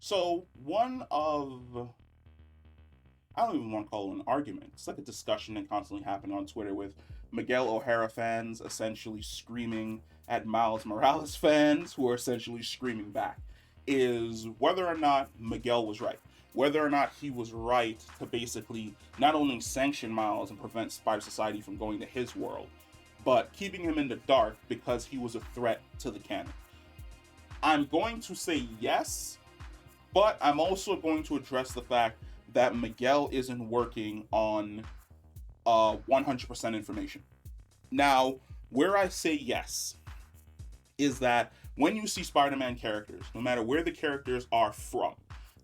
So I don't even want to call it an argument. It's like a discussion that constantly happening on Twitter with Miguel O'Hara fans essentially screaming at Miles Morales fans who are essentially screaming back is whether or not Miguel was right. Whether or not he was right to basically not only sanction Miles and prevent Spider Society from going to his world, but keeping him in the dark because he was a threat to the canon. I'm going to say yes, but I'm also going to address the fact that Miguel isn't working on 100% information. Now, where I say yes is that when you see Spider Man characters, no matter where the characters are from,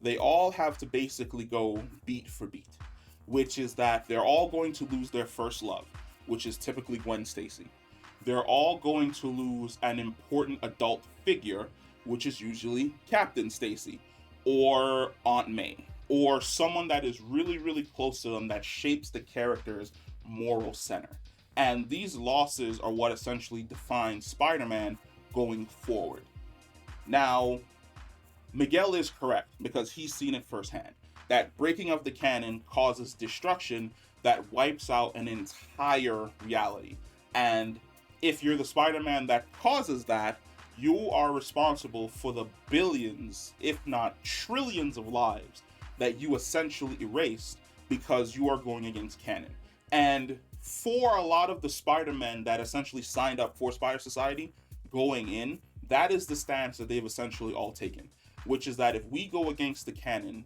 they all have to basically go beat for beat, which is that they're all going to lose their first love, which is typically Gwen Stacy. They're all going to lose an important adult figure, which is usually Captain Stacy or Aunt May, or someone that is really, really close to them that shapes the character's moral center. And these losses are what essentially define Spider Man going forward. Now, Miguel is correct because he's seen it firsthand. That breaking of the canon causes destruction that wipes out an entire reality. And if you're the Spider Man that causes that, you are responsible for the billions, if not trillions, of lives that you essentially erased because you are going against canon. And for a lot of the Spider-Men that essentially signed up for Spider Society going in, that is the stance that they've essentially all taken, which is that if we go against the canon,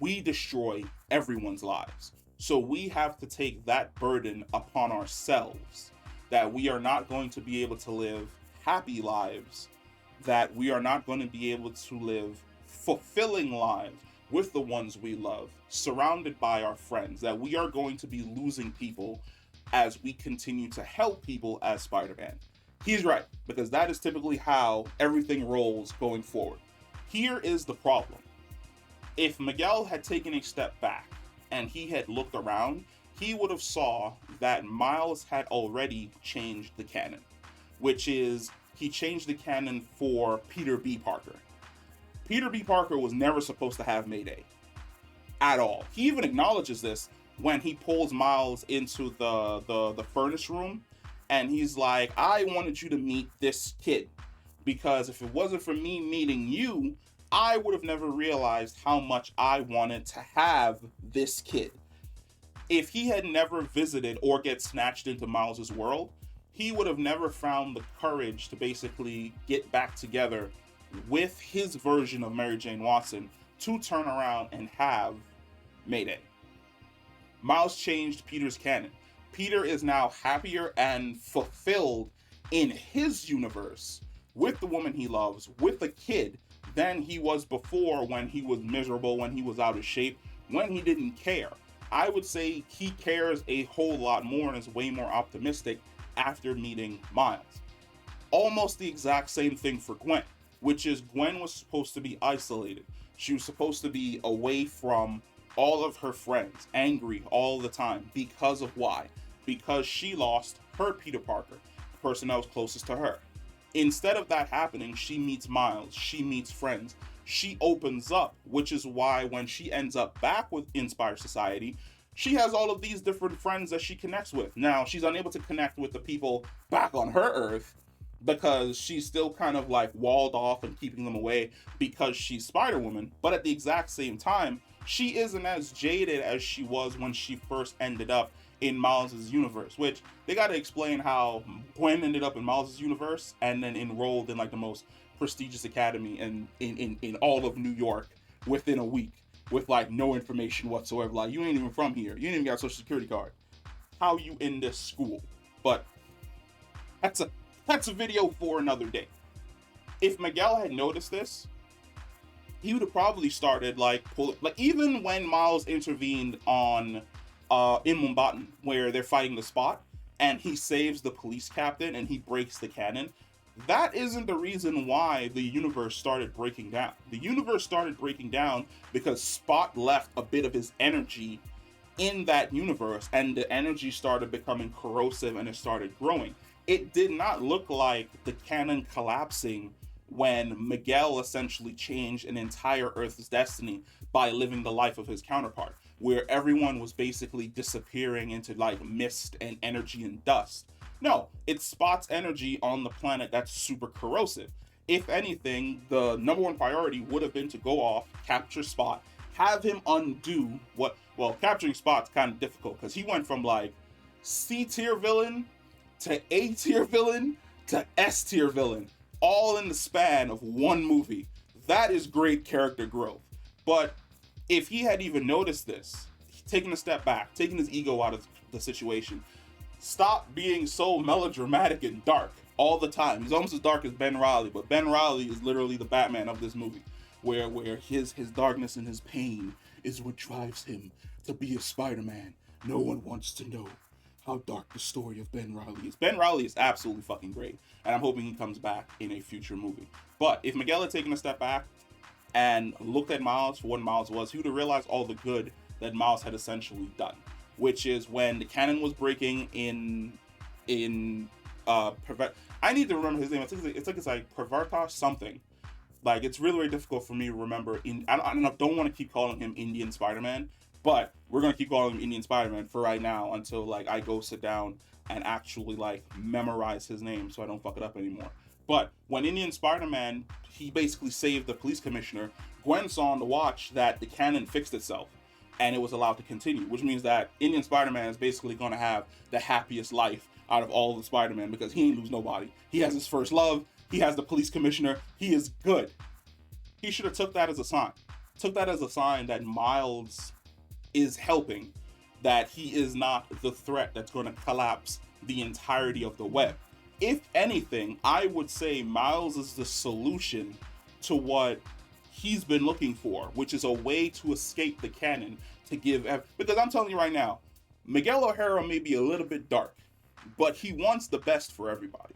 we destroy everyone's lives. So we have to take that burden upon ourselves that we are not going to be able to live happy lives, that we are not going to be able to live fulfilling lives with the ones we love, surrounded by our friends, that we are going to be losing people as we continue to help people as Spider Man. He's right, because that is typically how everything rolls going forward. Here is the problem. If Miguel had taken a step back and he had looked around, he would have saw that Miles had already changed the canon, which is he changed the canon for Peter B. Parker. Peter B. Parker was never supposed to have Mayday at all. He even acknowledges this when he pulls Miles into the furnace room, and he's like, "I wanted you to meet this kid because if it wasn't for me meeting you, I would have never realized how much I wanted to have this kid." If he had never visited or get snatched into Miles's world, he would have never found the courage to basically get back together with his version of Mary Jane Watson to turn around and have Mayday. Miles changed Peter's canon. Peter is now happier and fulfilled in his universe with the woman he loves, with a kid, than he was before when he was miserable, when he was out of shape, when he didn't care. I would say he cares a whole lot more and is way more optimistic after meeting Miles. Almost the exact same thing for Gwen, which is Gwen was supposed to be isolated. She was supposed to be away from all of her friends, angry all the time. Because of why? Because she lost her Peter Parker, the person that was closest to her. Instead of that happening, she meets Miles, she meets friends, she opens up, which is why when she ends up back with Inspire Society, she has all of these different friends that she connects with. Now, she's unable to connect with the people back on her Earth because she's still kind of like walled off and keeping them away because she's Spider Woman, but at the exact same time, she isn't as jaded as she was when she first ended up in Miles's universe, which they got to explain how Gwen ended up in Miles's universe and then enrolled in like the most prestigious academy in all of New York within a week with like no information whatsoever. Like, you ain't even from here. You ain't even got a social security card. How you in this school? But that's a video for another day. If Miguel had noticed this, he would have probably started like even when Miles intervened on in Mumbattan where they're fighting the Spot and he saves the police captain and he breaks the cannon. That isn't the reason why the universe started breaking down. The universe started breaking down because Spot left a bit of his energy in that universe and the energy started becoming corrosive and it started growing. It did not look like the canon collapsing when Miguel essentially changed an entire Earth's destiny by living the life of his counterpart, where everyone was basically disappearing into like mist and energy and dust. No, it spots energy on the planet that's super corrosive. If anything, the number one priority would have been to go off, capture Spot, have him undo what. Well, capturing Spot's kind of difficult because he went from like C tier villain to A tier villain to S tier villain, all in the span of one movie. That is great character growth. But if he had even noticed this, taking a step back, taking his ego out of the situation, stop being so melodramatic and dark all the time. He's almost as dark as Ben Reilly, but Ben Reilly is literally the Batman of this movie, where his darkness and his pain is what drives him to be a Spider-Man. No one wants to know how dark the story of Ben Reilly is. Ben Reilly is absolutely fucking great, and I'm hoping he comes back in a future movie. But if Miguel had taken a step back and looked at Miles for what Miles was, he would have realized all the good that Miles had essentially done, which is when the canon was breaking in I need to remember his name. It's like Pervertosh something. Like, it's really, really difficult for me to remember. I don't want to keep calling him Indian Spider-Man, but we're gonna keep calling him Indian Spider-Man for right now until like I go sit down and actually like memorize his name so I don't fuck it up anymore. But when Indian Spider-Man, he basically saved the police commissioner, Gwen saw on the watch that the canon fixed itself and it was allowed to continue, which means that Indian Spider-Man is basically going to have the happiest life out of all of the Spider-Man because he ain't lose nobody. He has his first love. He has the police commissioner. He is good. He should have took that as a sign. Took that as a sign that Miles is helping, that he is not the threat that's going to collapse the entirety of the web. If anything, I would say Miles is the solution to what he's been looking for, which is a way to escape the canon to give. Because I'm telling you right now, Miguel O'Hara may be a little bit dark, but he wants the best for everybody.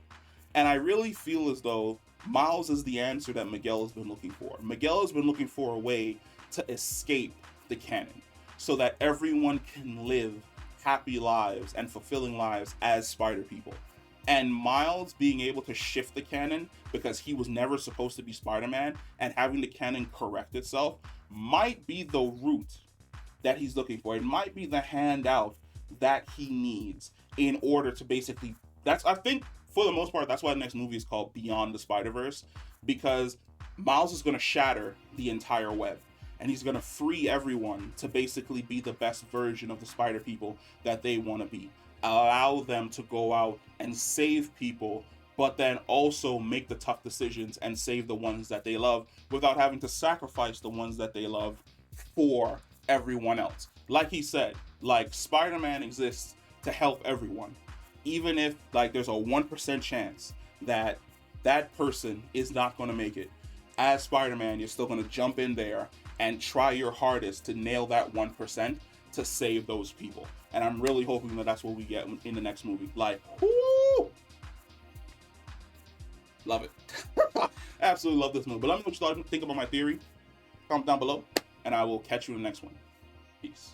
And I really feel as though Miles is the answer that Miguel has been looking for. Miguel has been looking for a way to escape the canon so that everyone can live happy lives and fulfilling lives as Spider people. And Miles being able to shift the canon because he was never supposed to be Spider-Man and having the canon correct itself might be the route that he's looking for. It might be the handout that he needs in order to basically, I think for the most part, that's why the next movie is called Beyond the Spider-Verse, because Miles is going to shatter the entire web and he's going to free everyone to basically be the best version of the Spider people that they want to be. Allow them to go out and save people, but then also make the tough decisions and save the ones that they love without having to sacrifice the ones that they love for everyone else. Like he said, like Spider-Man exists to help everyone. Even if like there's a 1% chance that that person is not going to make it, as Spider-Man, you're still going to jump in there and try your hardest to nail that 1% to save those people. And I'm really hoping that that's what we get in the next movie. Like, whoo! Love it. Absolutely love this movie. But let me know what you think about my theory. Comment down below, and I will catch you in the next one. Peace.